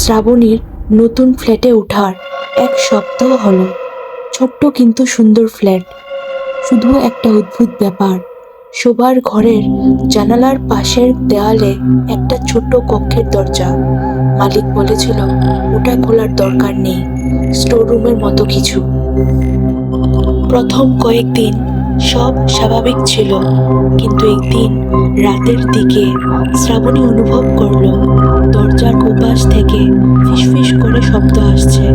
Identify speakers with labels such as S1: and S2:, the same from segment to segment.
S1: শ্রাবণীর নতুন ফ্ল্যাটে ওঠার এক সপ্তাহ হলো। ছোট্ট কিন্তু সুন্দর ফ্ল্যাট। শুধু একটা অদ্ভুত ব্যাপার, শোবার ঘরের জানালার পাশের দেয়ালে একটা ছোট্ট কক্ষের দরজা। মালিক বলেছিল ওটা খোলার দরকার নেই, স্টোররুমের মতো কিছু। প্রথম কয়েকদিন সব স্বাভাবিক ছিল, কিন্তু একদিন রাতের দিকে শ্রাবণী অনুভব করলো দরজার ওপাশ থেকে ফিসফিস করে শব্দ আসছে,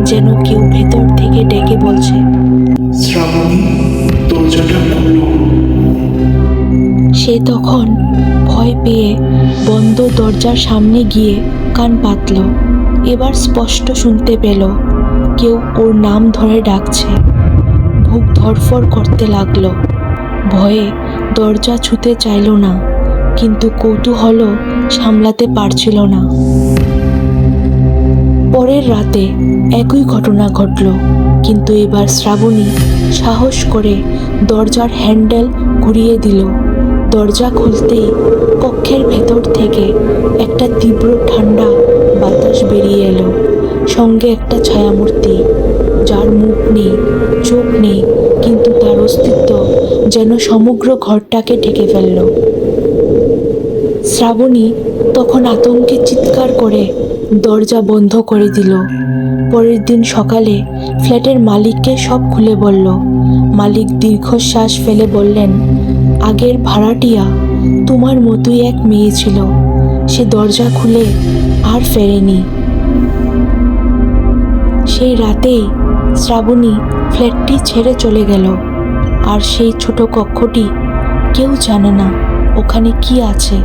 S1: যেন কেউ ভেতর থেকে ডেকে বলছে,
S2: শ্রাবণী, দরজাটা খোলো।
S1: সে তখন ভয় পেয়ে বন্ধ দরজার সামনে গিয়ে কান পাতল। এবার স্পষ্ট শুনতে পেল কেউ ওর নাম ধরে ডাকছে। বুক ধড়ফড় করতে লাগলো। ভয়ে দরজা ছুঁতে চাইল না, কিন্তু কৌতূহলও সামলাতে পারছিল না। পরের রাতে একই ঘটনা ঘটল, কিন্তু এবার শ্রাবণী সাহস করে দরজার হ্যান্ডেল ঘুরিয়ে দিল। দরজা খুলতেই কক্ষের ভেতর থেকে একটা তীব্র ঠান্ডা বাতাস বেরিয়ে এলো, সঙ্গে একটা ছায়ামূর্তি, যার মুখ নেই, চোখ নেই, কিন্তু তার অস্তিত্ব যেন সমগ্র ঘরটাকে ঢেকে ফেলল। শ্রাবণী তখন আতঙ্কে চিৎকার করে দরজা বন্ধ করে দিল। পরের দিন সকালে ফ্ল্যাটের মালিককে সব খুলে বলল। মালিক দীর্ঘশ্বাস ফেলে বললেন, আগের ভাড়াটিয়া তোমার মতোই এক মেয়ে ছিল, সে দরজা খুলে আর ফেরেনি। সেই রাতেই শ্রাবণী ফ্ল্যাটটি ছেড়ে চলে গেল। আর সেই ছোট কক্ষটি, কেউ জানে না ওখানে কি আছে।